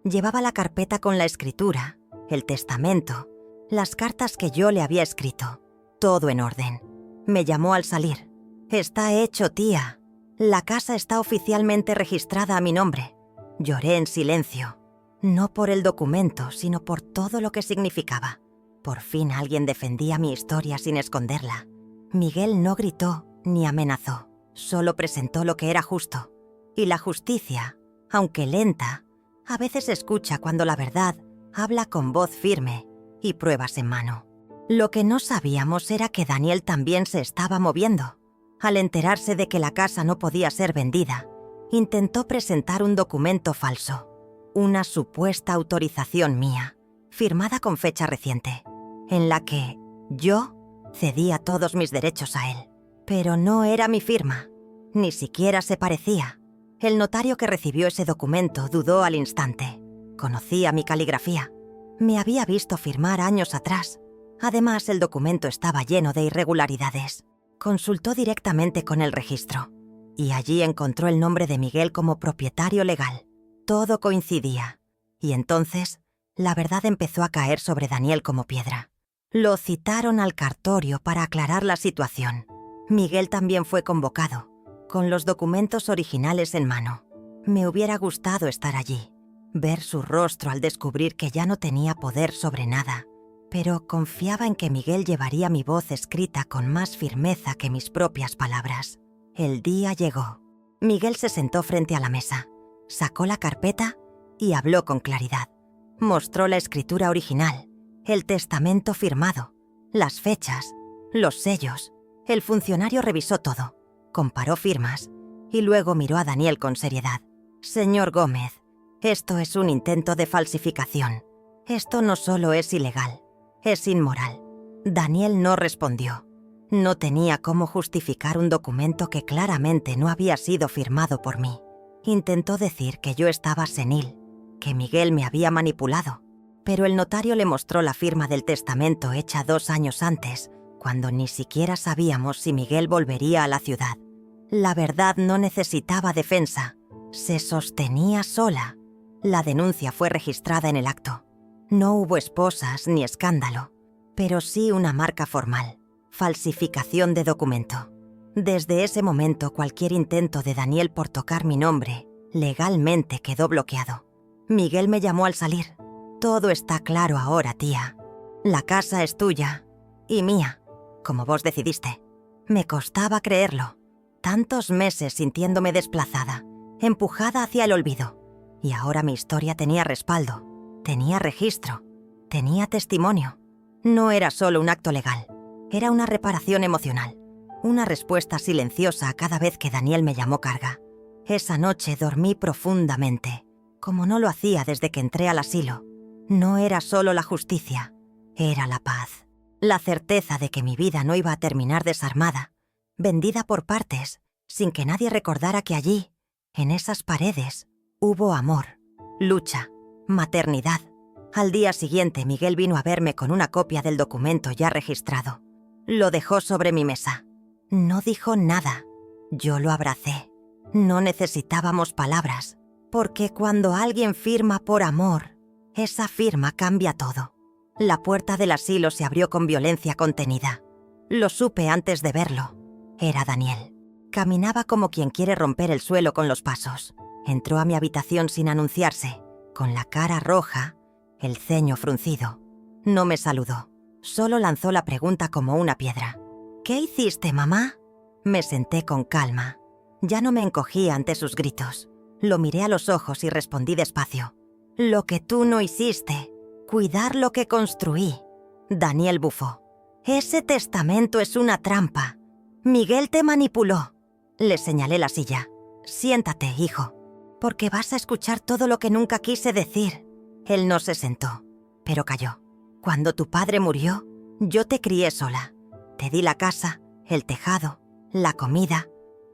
Llevaba la carpeta con la escritura, el testamento, las cartas que yo le había escrito, todo en orden. Me llamó al salir. «Está hecho, tía. La casa está oficialmente registrada a mi nombre». Lloré en silencio, no por el documento, sino por todo lo que significaba. Por fin alguien defendía mi historia sin esconderla. Miguel no gritó ni amenazó, solo presentó lo que era justo. Y la justicia, aunque lenta, a veces escucha cuando la verdad habla con voz firme y pruebas en mano. Lo que no sabíamos era que Daniel también se estaba moviendo. Al enterarse de que la casa no podía ser vendida, intentó presentar un documento falso, una supuesta autorización mía, firmada con fecha reciente, en la que yo cedía todos mis derechos a él. Pero no era mi firma, ni siquiera se parecía. El notario que recibió ese documento dudó al instante. Conocía mi caligrafía. Me había visto firmar años atrás. Además, el documento estaba lleno de irregularidades. Consultó directamente con el registro y allí encontró el nombre de Miguel como propietario legal. Todo coincidía. Y entonces, la verdad empezó a caer sobre Daniel como piedra. Lo citaron al cartorio para aclarar la situación. Miguel también fue convocado, con los documentos originales en mano. Me hubiera gustado estar allí, ver su rostro al descubrir que ya no tenía poder sobre nada, pero confiaba en que Miguel llevaría mi voz escrita con más firmeza que mis propias palabras. El día llegó. Miguel se sentó frente a la mesa, sacó la carpeta y habló con claridad. Mostró la escritura original, el testamento firmado, las fechas, los sellos. El funcionario revisó todo, comparó firmas y luego miró a Daniel con seriedad. «Señor Gómez, esto es un intento de falsificación. Esto no solo es ilegal, es inmoral». Daniel no respondió. No tenía cómo justificar un documento que claramente no había sido firmado por mí. Intentó decir que yo estaba senil, que Miguel me había manipulado, pero el notario le mostró la firma del testamento hecha 2 años antes, cuando ni siquiera sabíamos si Miguel volvería a la ciudad. La verdad no necesitaba defensa, se sostenía sola. La denuncia fue registrada en el acto. No hubo esposas ni escándalo, pero sí una marca formal, falsificación de documento. Desde ese momento cualquier intento de Daniel por tocar mi nombre legalmente quedó bloqueado. Miguel me llamó al salir. «Todo está claro ahora, tía. La casa es tuya y mía, como vos decidiste». Me costaba creerlo. Tantos meses sintiéndome desplazada, empujada hacia el olvido. Y ahora mi historia tenía respaldo, tenía registro, tenía testimonio. No era solo un acto legal, era una reparación emocional, una respuesta silenciosa a cada vez que Daniel me llamó carga. Esa noche dormí profundamente, como no lo hacía desde que entré al asilo. No era solo la justicia, era la paz. La certeza de que mi vida no iba a terminar desarmada, vendida por partes, sin que nadie recordara que allí, en esas paredes, hubo amor, lucha, maternidad. Al día siguiente, Miguel vino a verme con una copia del documento ya registrado. Lo dejó sobre mi mesa. No dijo nada. Yo lo abracé. No necesitábamos palabras, porque cuando alguien firma por amor, esa firma cambia todo. La puerta del asilo se abrió con violencia contenida. Lo supe antes de verlo. Era Daniel. Caminaba como quien quiere romper el suelo con los pasos. Entró a mi habitación sin anunciarse, con la cara roja, el ceño fruncido. No me saludó. Solo lanzó la pregunta como una piedra. «¿Qué hiciste, mamá?» Me senté con calma. Ya no me encogí ante sus gritos. Lo miré a los ojos y respondí despacio. «Lo que tú no hiciste. Cuidar lo que construí». Daniel bufó. «Ese testamento es una trampa. Miguel te manipuló». Le señalé la silla. «Siéntate, hijo, porque vas a escuchar todo lo que nunca quise decir». Él no se sentó, pero calló. «Cuando tu padre murió, yo te crié sola. Te di la casa, el tejado, la comida,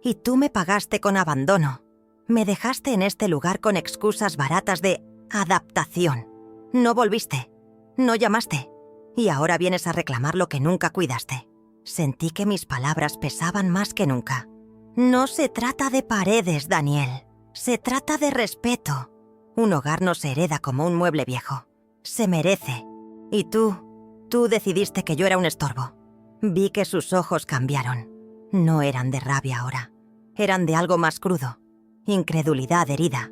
y tú me pagaste con abandono. Me dejaste en este lugar con excusas baratas de adaptación. No volviste, no llamaste, y ahora vienes a reclamar lo que nunca cuidaste». Sentí que mis palabras pesaban más que nunca. «No se trata de paredes, Daniel. Se trata de respeto. Un hogar no se hereda como un mueble viejo. Se merece. Y tú decidiste que yo era un estorbo». Vi que sus ojos cambiaron. No eran de rabia ahora. Eran de algo más crudo. Incredulidad herida.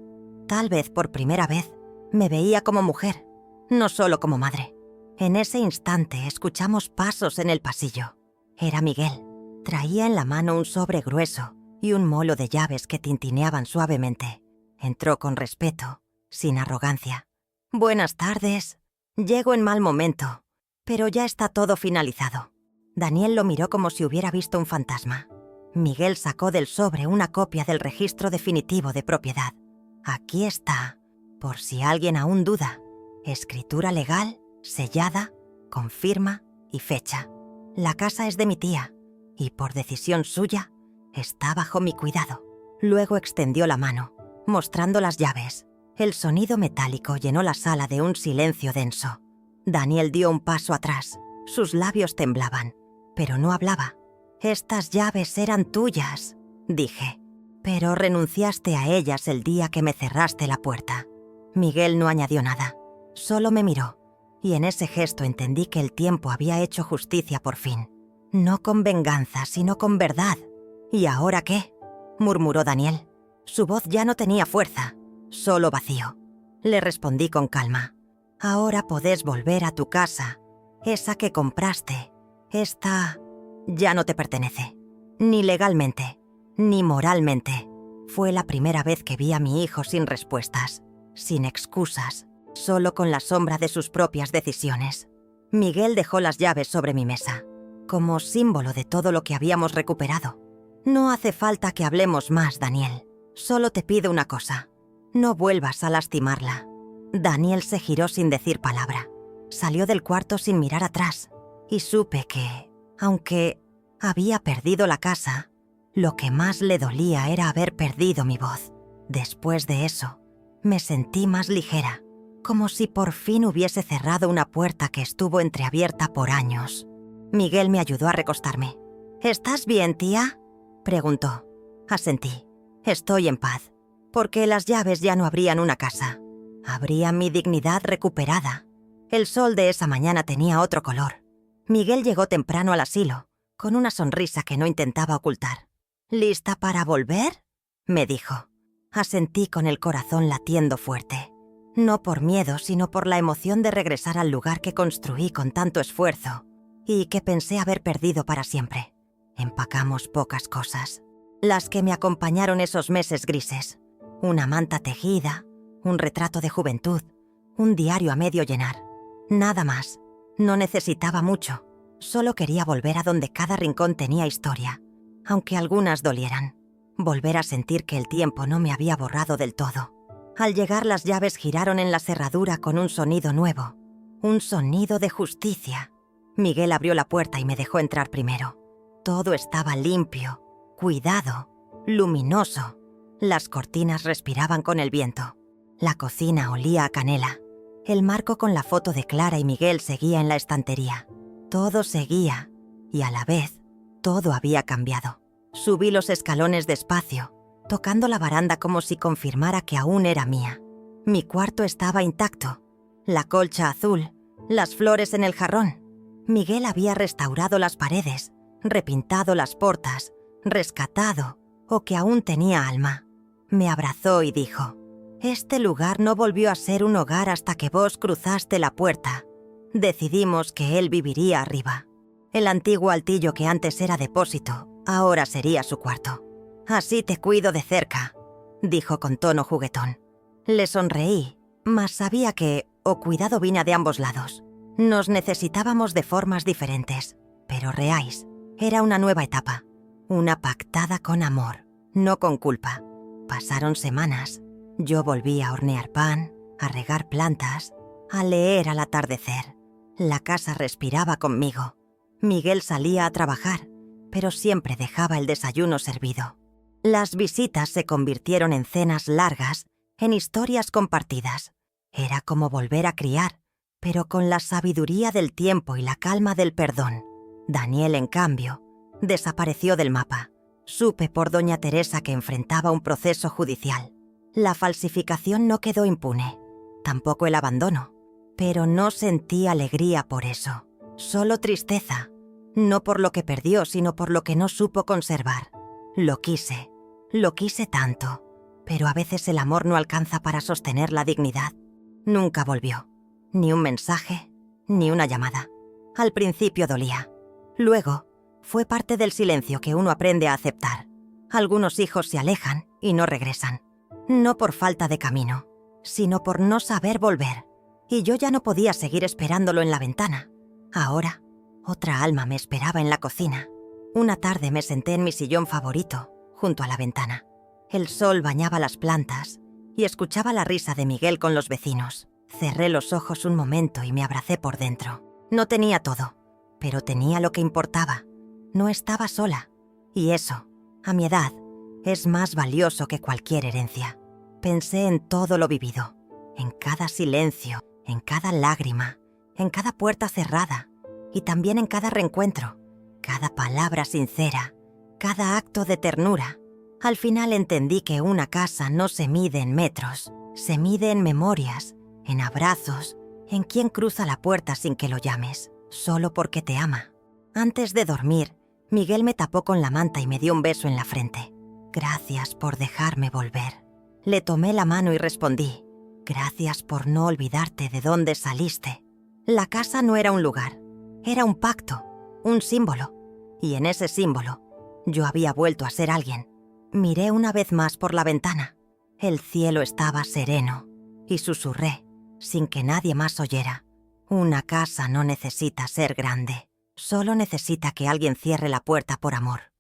Tal vez por primera vez me veía como mujer, no solo como madre. En ese instante escuchamos pasos en el pasillo. Era Miguel. Traía en la mano un sobre grueso y un molo de llaves que tintineaban suavemente. Entró con respeto, sin arrogancia. «Buenas tardes. Llego en mal momento, pero ya está todo finalizado». Daniel lo miró como si hubiera visto un fantasma. Miguel sacó del sobre una copia del registro definitivo de propiedad. «Aquí está, por si alguien aún duda. Escritura legal, sellada, con firma y fecha. La casa es de mi tía, y por decisión suya, está bajo mi cuidado». Luego extendió la mano, mostrando las llaves. El sonido metálico llenó la sala de un silencio denso. Daniel dio un paso atrás, Sus labios temblaban, pero no hablaba. «Estas llaves eran tuyas», dije, «pero renunciaste a ellas el día que me cerraste la puerta». Miguel no añadió nada, solo me miró, y en ese gesto entendí que el tiempo había hecho justicia por fin. No con venganza, sino con verdad. «¿Y ahora qué?», murmuró Daniel. Su voz ya no tenía fuerza, solo vacío. Le respondí con calma. «Ahora podés volver a tu casa. Esa que compraste. Esta ya no te pertenece. Ni legalmente, ni moralmente». Fue la primera vez que vi a mi hijo sin respuestas, sin excusas, solo con la sombra de sus propias decisiones. Miguel dejó las llaves sobre mi mesa, como símbolo de todo lo que habíamos recuperado. «No hace falta que hablemos más, Daniel. Solo te pido una cosa. No vuelvas a lastimarla». Daniel se giró sin decir palabra. Salió del cuarto sin mirar atrás, y supe que, aunque había perdido la casa, lo que más le dolía era haber perdido mi voz. Después de eso, me sentí más ligera, como si por fin hubiese cerrado una puerta que estuvo entreabierta por años. Miguel me ayudó a recostarme. «¿Estás bien, tía?», preguntó. Asentí. «Estoy en paz, porque las llaves ya no abrían una casa. Habría mi dignidad recuperada». El sol de esa mañana tenía otro color. Miguel llegó temprano al asilo, con una sonrisa que no intentaba ocultar. «¿Lista para volver?», me dijo. Asentí con el corazón latiendo fuerte. No por miedo, sino por la emoción de regresar al lugar que construí con tanto esfuerzo y que pensé haber perdido para siempre. Empacamos pocas cosas, las que me acompañaron esos meses grises. Una manta tejida, un retrato de juventud, un diario a medio llenar. Nada más. No necesitaba mucho. Solo quería volver a donde cada rincón tenía historia, aunque algunas dolieran. Volver a sentir que el tiempo no me había borrado del todo. Al llegar, las llaves giraron en la cerradura con un sonido nuevo. Un sonido de justicia. Miguel abrió la puerta y me dejó entrar primero. Todo estaba limpio, cuidado, luminoso. Las cortinas respiraban con el viento. La cocina olía a canela. El marco con la foto de Clara y Miguel seguía en la estantería. Todo seguía, y a la vez, todo había cambiado. Subí los escalones despacio, tocando la baranda como si confirmara que aún era mía. Mi cuarto estaba intacto. La colcha azul, las flores en el jarrón. Miguel había restaurado las paredes, repintado las portas, rescatado, o que aún tenía alma. Me abrazó y dijo: «Este lugar no volvió a ser un hogar hasta que vos cruzaste la puerta. Decidimos que él viviría arriba. El antiguo altillo que antes era depósito, ahora sería su cuarto. Así te cuido de cerca», dijo con tono juguetón. Le sonreí, mas sabía que o cuidado vino de ambos lados. Nos necesitábamos de formas diferentes, pero reais. Era una nueva etapa, una pactada con amor, no con culpa. Pasaron semanas. Yo volví a hornear pan, a regar plantas, a leer al atardecer. La casa respiraba conmigo. Miguel salía a trabajar, pero siempre dejaba el desayuno servido. Las visitas se convirtieron en cenas largas, en historias compartidas. Era como volver a criar, pero con la sabiduría del tiempo y la calma del perdón. Daniel, en cambio, desapareció del mapa. Supe por doña Teresa que enfrentaba un proceso judicial. La falsificación no quedó impune, tampoco el abandono, pero no sentí alegría por eso, solo tristeza, no por lo que perdió, sino por lo que no supo conservar. Lo quise tanto, pero a veces el amor no alcanza para sostener la dignidad. Nunca volvió, ni un mensaje, ni una llamada. Al principio dolía, luego fue parte del silencio que uno aprende a aceptar. Algunos hijos se alejan y no regresan. No por falta de camino, sino por no saber volver. Y yo ya no podía seguir esperándolo en la ventana. Ahora, otra alma me esperaba en la cocina. Una tarde me senté en mi sillón favorito, junto a la ventana. El sol bañaba las plantas y escuchaba la risa de Miguel con los vecinos. Cerré los ojos un momento y me abracé por dentro. No tenía todo, pero tenía lo que importaba. No estaba sola. Y eso, a mi edad, es más valioso que cualquier herencia. Pensé en todo lo vivido, en cada silencio, en cada lágrima, en cada puerta cerrada. y también en cada reencuentro, cada palabra sincera, cada acto de ternura. Al final entendí que una casa no se mide en metros, se mide en memorias, en abrazos, en quien cruza la puerta sin que lo llames, solo porque te ama. Antes de dormir, Miguel me tapó con la manta y me dio un beso en la frente. Gracias por dejarme volver. Le tomé la mano y respondí, gracias por no olvidarte de dónde saliste. La casa no era un lugar, era un pacto, un símbolo. Y en ese símbolo, yo había vuelto a ser alguien. Miré una vez más por la ventana. El cielo estaba sereno y susurré, sin que nadie más oyera. Una casa no necesita ser grande, solo necesita que alguien cierre la puerta por amor.